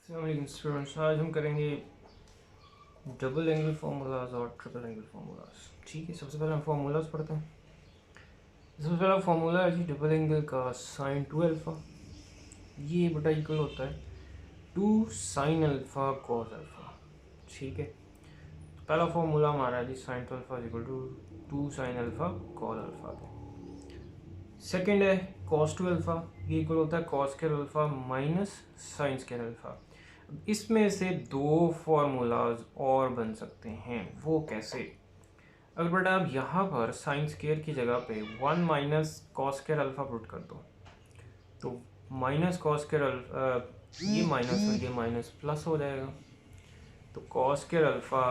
Students, आज हम करेंगे डबल एंगल फार्मूलाज और ट्रिपल एंगल फार्मूलाज। ठीक है, सबसे पहले हम फार्मूलाज पढ़ते हैं। सबसे पहला फार्मूला है जी डबल एंगल का साइन 2 अल्फ़ा, ये बटा इक्वल होता है 2 साइन अल्फ़ा कॉस अल्फ़ा। ठीक है, तो पहला फार्मूला हमारा है जी sine 2 alpha equal to 2 sine alpha cos alpha के। सेकेंड है कॉस 2 अल्फ़ा, ये इक्वल होता है cos square alpha minus sine square alpha. इसमें से दो फार्मूलाज और बन सकते हैं, वो कैसे? अगर बेटा आप यहाँ पर साइन स्क्वायर की जगह पे 1 minus cos square alpha put कर दो, तो माइनस कॉस स्क्वायर अल्फ़ा, ये माइनस और ये माइनस प्लस हो जाएगा। तो cos square alpha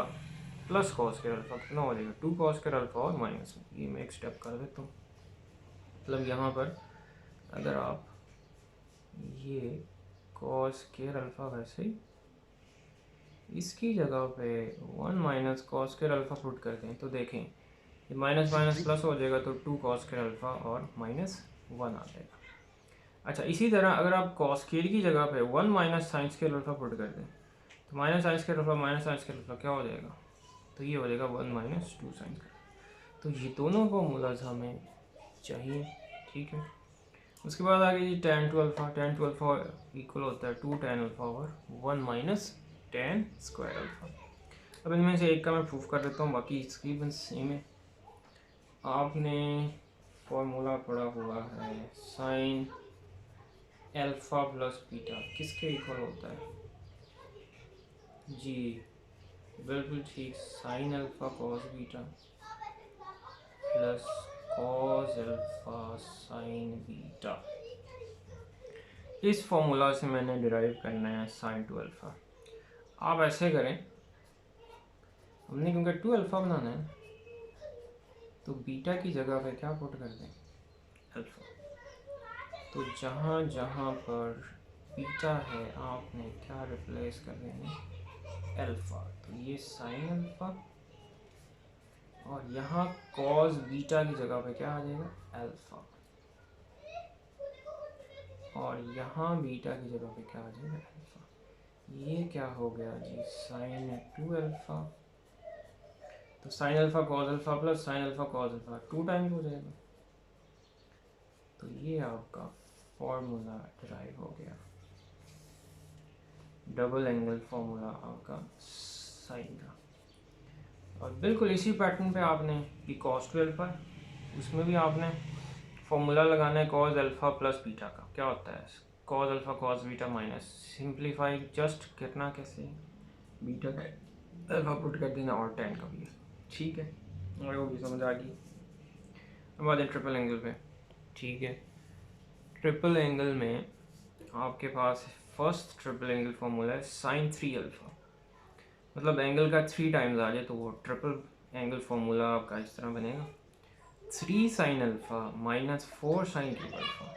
plus cos square alpha कितना हो जाएगा? 2 कॉस स्क्वायर अल्फ़ा और माइनस में, ये मैं एक स्टेप कर देता हूँ। मतलब यहाँ पर अगर आप ये कॉस स्क्वायर अल्फ़ा वैसे ही इसकी जगह पे 1 minus cos square alpha put करते हैं, तो देखें ये माइनस माइनस प्लस हो जाएगा, तो 2 कॉस स्क्वायर अल्फ़ा और माइनस 1 आ जाएगा। अच्छा, इसी तरह अगर आप कॉस स्क्वायर की जगह पे 1 minus sine square alpha put कर दें, तो minus sine square alpha minus sine square alpha क्या हो जाएगा? तो ये हो जाएगा 1 माइनस 2 साइन स्क्वायर। तो ये दोनों फॉर्मूलाज हमें चाहिए। ठीक है, उसके बाद आगे जी tan 2 alpha, tan 2 alpha equal होता है 2 tan अल्फ़ा और 1 माइनस tan स्क्वायर अल्फ़ा। अब इनमें से एक का मैं प्रूफ कर देता हूँ, बाकी इसकी बस सेम है। आपने फॉर्मूला पढ़ा हुआ है साइन अल्फ़ा प्लस बीटा किसके इक्वल होता है? जी बिल्कुल ठीक, sign alpha cos beta plus cos alpha sine beta. इस फॉर्मूला से मैंने डिराइव करना है साइन 2 अल्फ़ा। आप ऐसे करें, हमने क्योंकि 2 अल्फ़ा बनाना है, तो बीटा की जगह पे क्या पुट कर दें? अल्फ़ा। तो जहाँ जहाँ पर बीटा है आपने क्या रिप्लेस कर देंगे? अल्फ़ा। तो ये साइन अल्फ़ा और यहाँ कॉस बीटा की जगह पे क्या आ जाएगा? अल्फ़ा। और यहाँ बीटा की जगह पे क्या आ जाएगा? अल्फ़ा। ये क्या हो गया जी? Sine 2 alpha. तो sine alpha cos alpha plus sine alpha cos alpha 2 times हो जाएगा। तो ये आपका फॉर्मूला डिराइव हो गया, डबल एंगल फॉर्मूला आपका साइन का। और बिल्कुल इसी पैटर्न पे आपने कि कॉस 2 अल्फ़ा, उसमें भी आपने फॉर्मूला लगाना है कॉस अल्फ़ा प्लस बीटा का। क्या होता है? Cos alpha cos beta minus simplify just करना कैसे? बीटा का अल्फ़ा पुट कर देना और टेन का भी है। ठीक है, और वो भी समझ आ गई। अब आते हैं ट्रिपल एंगल पे। ठीक है, ट्रिपल एंगल में आपके पास फर्स्ट ट्रिपल एंगल फॉर्मूला है साइन 3 अल्फ़ा। मतलब एंगल का 3 टाइम्स आ जाए तो वो ट्रिपल एंगल फॉर्मूला आपका इस तरह बनेगा 3 sine alpha minus 4 sine cube alpha.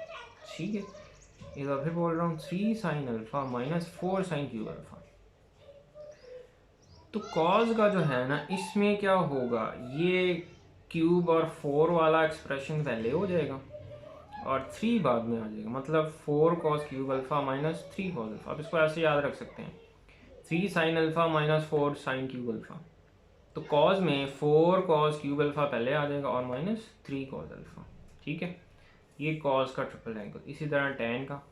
ठीक है, एक बार फिर बोल रहा हूँ 3 sine alpha minus 4 sine cube alpha. तो कॉज का जो है ना, इसमें क्या होगा? ये क्यूब और 4 वाला एक्सप्रेशन पहले हो जाएगा और 3 बाद में आ जाएगा। मतलब 4 cos cube alpha minus 3 cos alpha. आप इसको ऐसे याद रख सकते हैं, 3 sine alpha minus 4 sine cube alpha. तो कॉज में 4 कॉस क्यूब अल्फ़ा पहले आ जाएगा और माइनस 3 कॉस अल्फ़ा। ठीक है, ये कॉज का ट्रिपल एंगल। इसी तरह टेन का,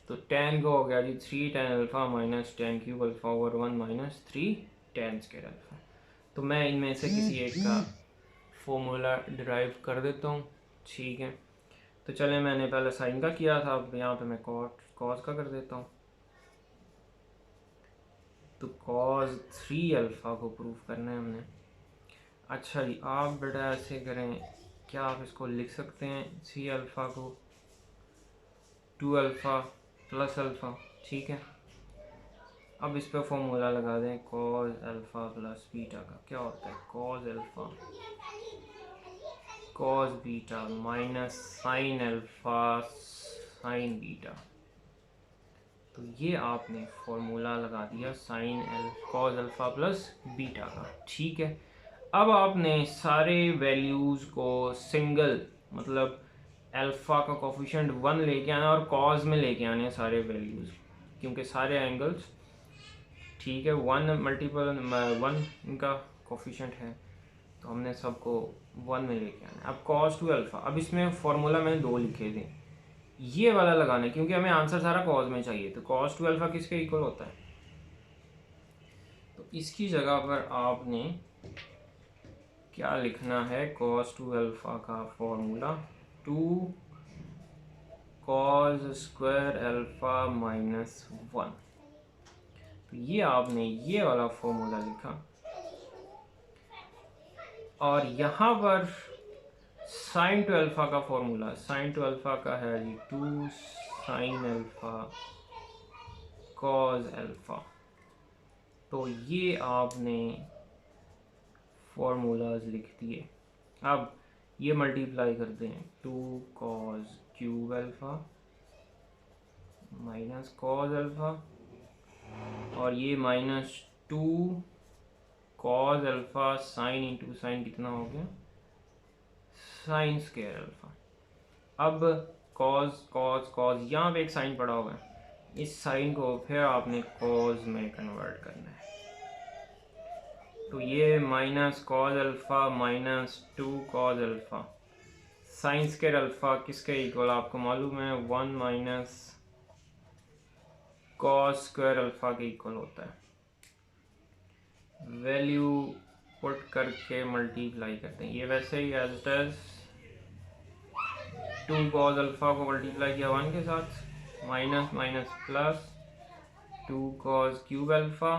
तो टेन का हो गया जी 3 tan alpha minus ten cube alpha over 1 minus 3 ten square alpha. तो मैं इनमें से किसी एक का फॉर्मूला डिराइव कर देता हूँ। ठीक है, तो चले, मैंने पहले साइन का किया था, अब यहाँ पे मैं कॉज का कर देता हूँ। तो कॉज 3 अल्फ़ा को प्रूफ करना है हमने। अच्छा जी, आप बेटा ऐसे करें, क्या आप इसको लिख सकते हैं 3 अल्फ़ा को 2 अल्फ़ा प्लस अल्फ़ा? ठीक है, अब इस पर फॉर्मूला लगा दें कॉज अल्फ़ा प्लस बीटा का। क्या होता है? Cos alpha cos beta minus sine alpha sine beta. तो ये आपने फॉर्मूला लगा दिया sign cos alpha plus beta का। ठीक है, अब आपने सारे वैल्यूज़ को सिंगल, मतलब अल्फ़ा का कोफिशिएंट 1 लेके आना और कॉज में लेके आने सारे वैल्यूज़, क्योंकि सारे एंगल्स ठीक है, 1 मल्टीपल 1 इनका कोफिशिएंट है, तो हमने सबको 1 में लेके आना है। अब cos 2 अल्फ़ा, अब इसमें फार्मूला मैंने 2 लिखे थे, ये वाला लगाना है क्योंकि हमें आंसर सारा cos में चाहिए। तो cos 2 अल्फ़ा किसके इक्वल होता है, तो इसकी जगह पर आपने क्या लिखना है, cos 2 अल्फ़ा का formula 2 cos square alpha minus 1। तो ये आपने ये वाला फॉर्मूला लिखा और यहाँ पर sin 2 अल्फ़ा का फॉर्मूला, sin 2 अल्फ़ा का है जी 2 sin अल्फ़ा cos अल्फ़ा। तो ये आपने फॉर्मूलाज लिख दिए। अब ये मल्टीप्लाई करते हैं, 2 cos cube alpha minus cos alpha और ये minus 2 cos alpha sine into sine कितना हो गया, साइन स्क्वायर अल्फ़ा। अब cos cos cos यहाँ पे एक साइन पड़ा हुआ है, इस साइन को फिर आपने cos में कन्वर्ट करना है। तो ये minus cos alpha minus 2 cos alpha sine square alpha किसके इक्वल आपको मालूम है, 1 माइनस cos स्क्वायर अल्फ़ा के इक्वल होता है। वैल्यू पुट करके मल्टीप्लाई करते हैं, ये वैसे ही as it is 2 cos alpha को मल्टीप्लाई किया 1 के साथ, minus minus plus 2 cos cube alpha,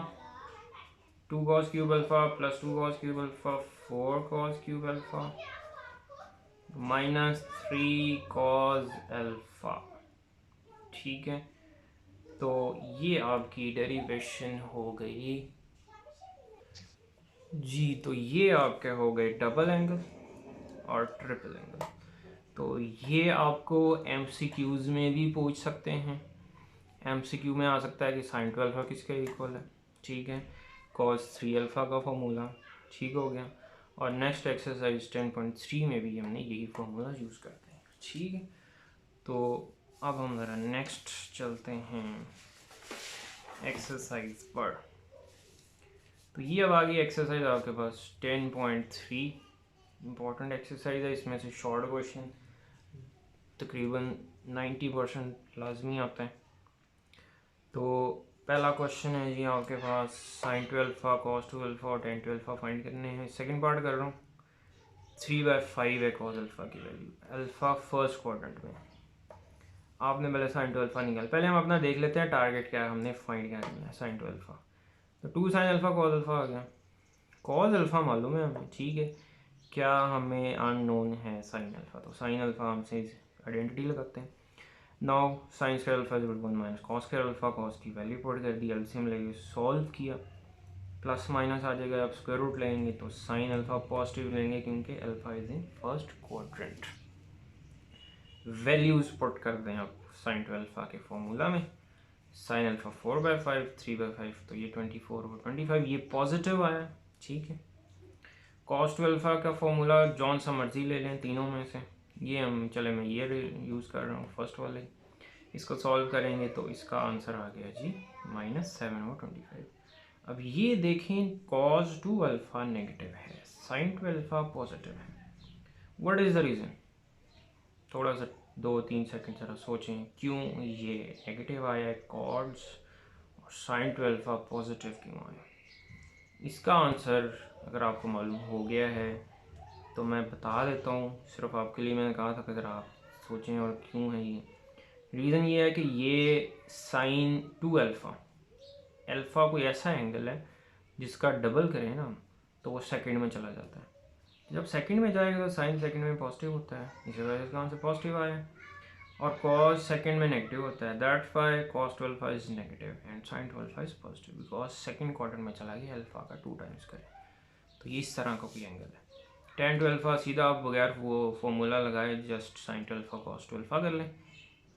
2 cos cube alpha plus 2 cos cube alpha 4 cos cube alpha minus 3 cos alpha. ठीक है, तो ये आपकी डेरिवेशन हो गई जी। तो ये आपके हो गए डबल एंगल और ट्रिपल एंगल। तो ये आपको एमसीक्यूज़ में भी पूछ सकते हैं। एमसीक्यू में आ सकता है कि साइन 2 अल्फ़ा किसके इक्वल है, ठीक है, cos 3 अल्फ़ा का फॉर्मूला, ठीक हो गया। और नेक्स्ट एक्सरसाइज 10.3 में भी हमने यही फॉर्मूला यूज़ करते हैं, ठीक है। तो अब हम ज़रा नेक्स्ट चलते हैं एक्सरसाइज पर। तो ये अब आ गई एक्सरसाइज आपके पास 10.3, इम्पॉर्टेंट एक्सरसाइज है, इसमें से शॉर्ट क्वेश्चन तकरीबन 90% लाजमी आता है। तो पहला क्वेश्चन है जी आपके पास sin 2 अल्फ़ा cos 2 अल्फ़ा और tan 2 अल्फ़ा फाइंड करने हैं। सेकंड पार्ट कर रहा हूँ, 3/5 है cos अल्फ़ा की वैल्यू, अल्फ़ा फर्स्ट क्वाड्रेंट में। आपने पहले sin 2 अल्फ़ा निकाल, पहले हम अपना देख लेते हैं टारगेट क्या है, हमने फाइंड क्या करना है sin 2 अल्फ़ा। तो 2 sin अल्फ़ा cos अल्फ़ा आ गया, cos अल्फ़ा मालूम है हमें, ठीक है, क्या हमें अननोन है sin अल्फ़ा, तो sin अल्फ़ा हमसे आइडेंटिटी लगाते हैं। Now sin square alpha is 1 minus cos square alpha, cos की वैल्यू पुट कर दी, एलसीएम लेके सॉल्व किया, प्लस माइनस आ जाएगा, आप स्क्वायर रूट लेंगे तो sin अल्फ़ा पॉजिटिव लेंगे क्योंकि alpha is in first quadrant. Values put कर दें आप sin 2 अल्फ़ा के फॉर्मूला में, sin अल्फ़ा 4/5 3/5, तो ये 24 और 25 ये पॉजिटिव आया, ठीक है। cos 2 अल्फ़ा का फॉर्मूला जौन सा मर्जी ले लें तीनों में से, ये हम चले मैं ये यूज़ कर रहा हूँ फर्स्ट वाले, इसको सॉल्व करेंगे तो इसका आंसर आ गया जी -7 और 25। अब ये देखें cos 2 अल्फ़ा नेगेटिव है, sin 2 अल्फ़ा पॉजिटिव है, व्हाट इज़ द रीज़न, थोड़ा सा 2-3 सेकंड ज़रा सोचें क्यों ये नेगेटिव आया है cos और sin 2 अल्फ़ा पॉजिटिव क्यों आया। इसका आंसर अगर आपको मालूम हो गया है तो मैं बता देता हूँ, सिर्फ आपके लिए मैंने कहा था कि ज़रा आप सोचें और क्यों है ये। रीज़न ये है कि ये sin 2 अल्फ़ा, अल्फ़ा कोई ऐसा एंगल है जिसका डबल करें ना तो वो सेकंड में चला जाता है, जब सेकंड में जाएगा तो साइन सेकंड में पॉजिटिव होता है, इसी वजह से इसका आंसर पॉजिटिव आया। और cos सेकंड में नेगेटिव होता है, that's why cos 2 alpha is negative and sin 2 alpha is positive because second quarter में चला गया अल्फ़ा का 2 टाइम्स करें, तो ये इस तरह का कोई एंगल है। tan 2 अल्फ़ा सीधा आप बगैर वो फॉर्मूला लगाए just sin 2 alpha cos 2 alpha कर लें,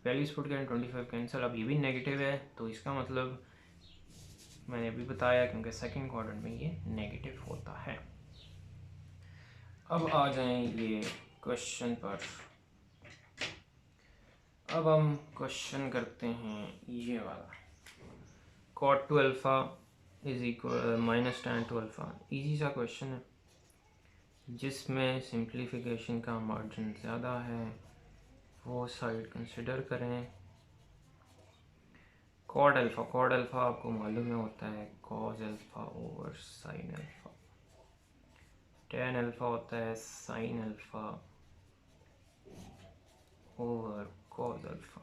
वैल्यूज पुट करें 25 कैंसिल, अब ये भी नेगेटिव है तो इसका मतलब मैंने अभी बताया क्योंकि सेकंड क्वाड्रेंट में ये नेगेटिव होता है। अब आ जाएं ये क्वेश्चन पर, अब हम क्वेश्चन करते हैं ये वाला, cot 2 alpha is equal minus tan two alpha. Easy सा क्वेश्चन है जिसमें सिंप्लीफिकेशन का मार्जिन ज़्यादा है, वो साइड कंसिडर करें। कॉड अल्फ़ा आपको मालूम है होता है cos alpha over sine alpha. tan alpha होता है sine alpha over cos alpha.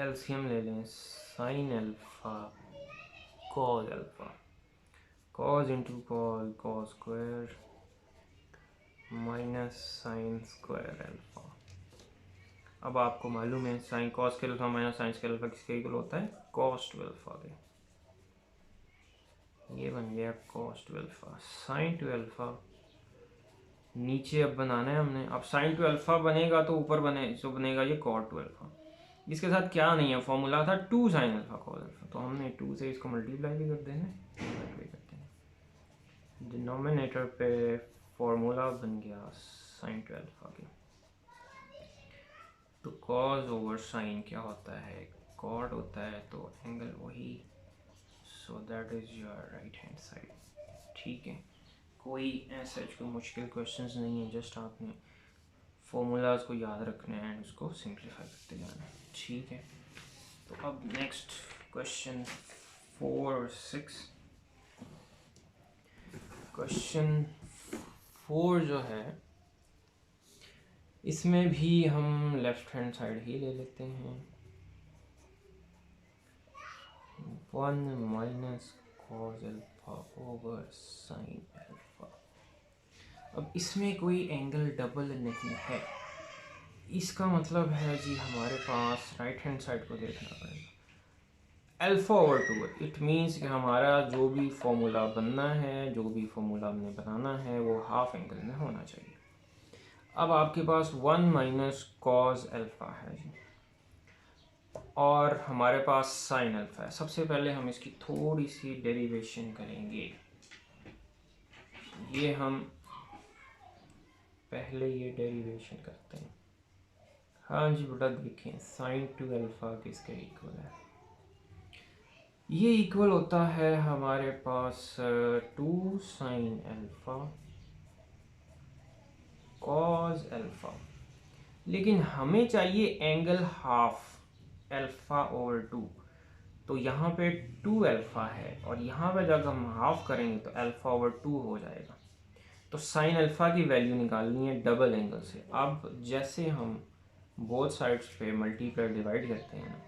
LCM ले लें, sine alpha cos alpha, cos into cos cos square minus sine square alpha. अब आपको मालूम है साइन कॉस के alpha minus sine square alpha किसके इक्वल होता है, कॉस टू अल्फ़ा के। ये बन गया cos two alpha. Sign to alpha नीचे अब बनाना है हमने। अब साइन टू अल्फ़ा बनेगा तो ऊपर बने जो बनेगा ये कॉट टू अल्फ़ा। इसके साथ क्या नहीं है, फॉर्मूला था 2 साइन अल्फ़ा कॉस अल्फ़ा, तो हमने 2 से इसको मल्टीप्लाई भी कर देना है। डिनोमिनेटर पे फॉर्मूला बन गया साइन टू अल्फ़ा के। तो कॉस ओवर साइन क्या होता है, कॉट होता है, तो एंगल वही, so that is your right hand side. ठीक है, कोई ऐसा कोई मुश्किल क्वेश्चंस नहीं है, जस्ट आपने फॉर्मूलाज को याद रखना है एंड उसको सिंप्लीफाई करते जाना है। ठीक है, तो अब नेक्स्ट क्वेश्चन 4 और 6। क्वेश्चन 4 जो है इसमें भी हम लेफ्ट हैंड साइड ही ले लेते हैं। 1 minus cos alpha over sine alpha. अब इसमें कोई एंगल डबल नहीं है, इसका मतलब है जी हमारे पास राइट हैंड साइड को देखना पड़ेगा। अल्फ़ा ओवर 2, इट मीन्स कि हमारा जो भी फॉर्मूला बनना है, जो भी फॉर्मूला हमने बनाना है वो हाफ एंगल में होना चाहिए। अब आपके पास 1 माइनस कॉस अल्फ़ा है जी, और हमारे पास साइन अल्फ़ा है। सबसे पहले हम इसकी थोड़ी सी डेरिवेशन करेंगे। ये हम पहले ये डेरिवेशन करते हैं। हाँ जी बेटा, देखें साइन टू अल्फ़ा किसके इक्वल है, ये इक्वल होता है हमारे पास 2 साइन अल्फ़ा कॉस अल्फ़ा, लेकिन हमें चाहिए एंगल हाफ अल्फ़ा ओवर 2। तो यहाँ पे 2 अल्फ़ा है और यहाँ पे जब हम हाफ करेंगे तो अल्फ़ा ओवर 2 हो जाएगा। तो साइन अल्फ़ा की वैल्यू निकालनी है डबल एंगल से। अब जैसे हम बोथ साइड्स पे मल्टीप्लाई डिवाइड करते हैं ना,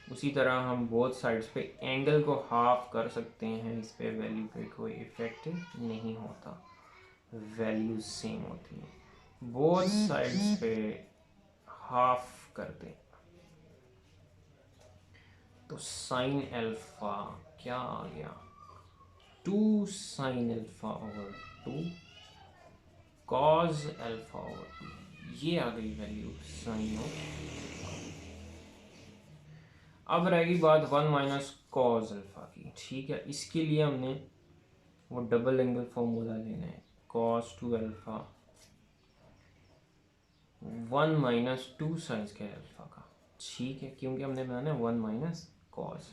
उसी तरह हम बोथ साइड्स पे एंगल को हाफ कर सकते हैं। इस पे वैल्यू पे कोई इफेक्ट नहीं होता, वैल्यूज सेम होती हैं। बोथ साइड्स पे हाफ कर दें तो साइन अल्फ़ा क्या आ गया, 2 sine alpha over 2 cos alpha over 2, ये आ गई वैल्यू साइन ऑफ। अब रहेगी बात 1 माइनस कॉस अल्फ़ा की। ठीक है, इसके लिए हमने वो डबल एंगल फॉर्मूला लेना है, cos two alpha 1 minus 2 sign square alpha का। ठीक है, क्योंकि हमने बनाना है 1 माइनस कॉस,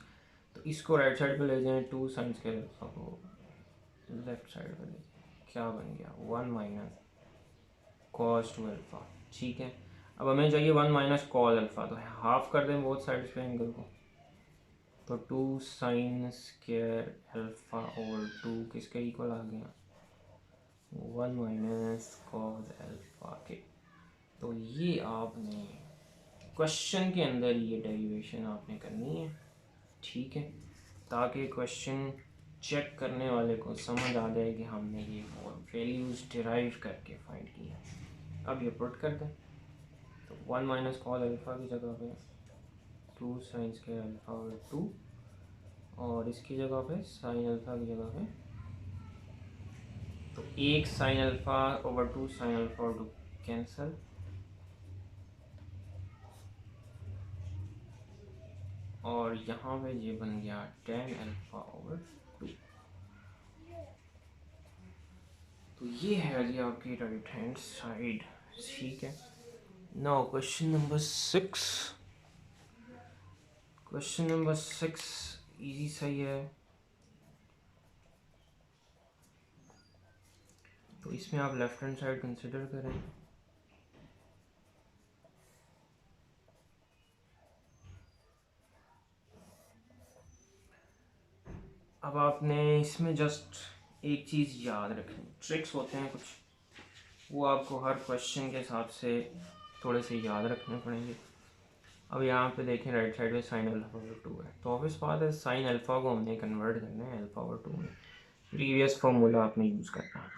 तो इसको राइट साइड पे ले जाएं, 2 साइन स्क्वायर अल्फ़ा को लेफ्ट साइड पे ले जाएं, क्या बन गया 1 माइनस कॉस टू अल्फ़ा। ठीक है, अब हमें चाहिए 1 माइनस कॉस अल्फ़ा, तो हाफ कर दें बोथ साइड्स पे एंगल को, तो 2 साइन स्क्वायर अल्फ़ा ओवर 2 किसके इक्वल आ गया, 1 माइनस कॉस अल्फ़ा के। तो ये आपने क्वेश्चन के अंदर ये डेरिवेशन आपने करनी है। ठीक है, ताकि क्वेश्चन चेक करने वाले को समझ आ जाए कि हमने ये वैल्यूज़ डिराइव करके फाइंड किया। अब ये पुट कर दें, तो 1 माइनस कॉस अल्फ़ा की जगह पे 2 साइन स्क्वायर अल्फ़ा ओवर 2, और इसकी जगह पे साइन अल्फ़ा की जगह पे तो 1 sign alpha over 2 sine alpha over 2 cancel, और यहाँ पे ये बन गया tan अल्फ़ा ओवर 2। तो ये है जी आपकी राइट हैंड साइड। ठीक है, now question number 6। Question number 6 easy सही है। तो इसमें आप लेफ्ट हैंड साइड कंसिडर करें। अब आपने इसमें जस्ट एक चीज़ याद रखनी, ट्रिक्स होते हैं कुछ, वो आपको हर क्वेश्चन के हिसाब से थोड़े से याद रखने पड़ेंगे। अब यहाँ पे देखें राइट साइड में साइन अल्फा ओवर 2 है, तो ऑब्वियस बात है साइन अल्फा को हमने कन्वर्ट करना है अल्फा ओवर 2 में। प्रीवियस फार्मूला आपने यूज़ करना है।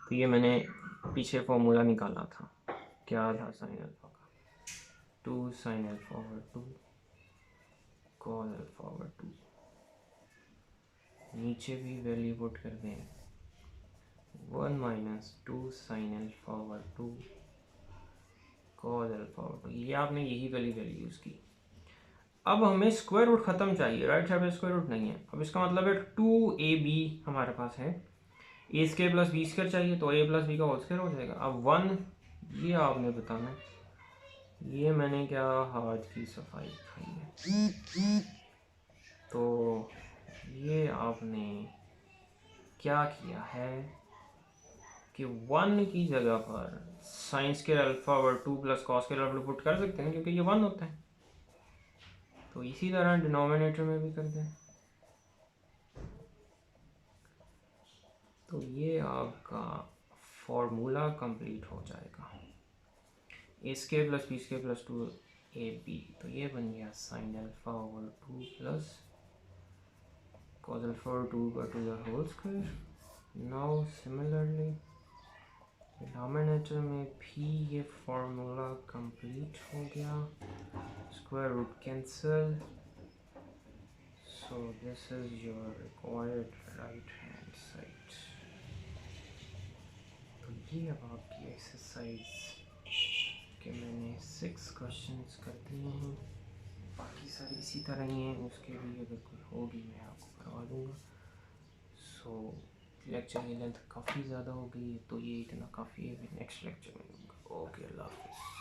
तो ये मैंने पीछे फार्मूला निकाला था, क्या था साइन अल्फा का, 2 sign alpha over 2 cos alpha over 2। नीचे भी वैल्यू पुट कर दें, 1 minus 2 sign alpha over 2 cos alpha over 2। ये आपने यही वाली वैल्यू यूज़ की। अब हमें स्क्वायर रूट ख़त्म चाहिए, राइट साइड पे स्क्वायर रूट नहीं है। अब इसका मतलब है 2ab हमारे पास है, ए स्क्वायर प्लस बी स्क्वायर चाहिए, तो a प्लस बी का होल स्क्वायर हो जाएगा। अब 1 ये आपने बताना है, ये मैंने क्या हाथ की सफाई खाई है। तो ये आपने क्या किया है कि 1 की जगह पर sine square alpha over 2 plus cos square alpha put कर सकते हैं, क्योंकि ये 1 होता है। तो इसी तरह डिनोमिनेटर में भी कर दें। तो ये आपका फॉर्मूला कंप्लीट हो जाएगा, A square plus B square plus 2ab। तो ये बन गया sine alpha over 2 plus cos alpha over 2 का to the whole square. Now similarly denominator में भी ये फॉर्मूला कंप्लीट हो गया, square root cancel. So this is your required right hand side। तो ये अब आपकी एक्सरसाइज के मैंने 6 क्वेश्चंस कर दिए हैं, बाकी सारी इसी तरह ही हैं। उसके लिए अगर कोई होगी मैं आपको करवा दूँगा। सो लेक्चर की लेंथ काफ़ी ज़्यादा हो गई है, तो ये इतना काफ़ी है, नेक्स्ट लेक्चर में दूँगा। ओके, अल्लाह हाफिज़।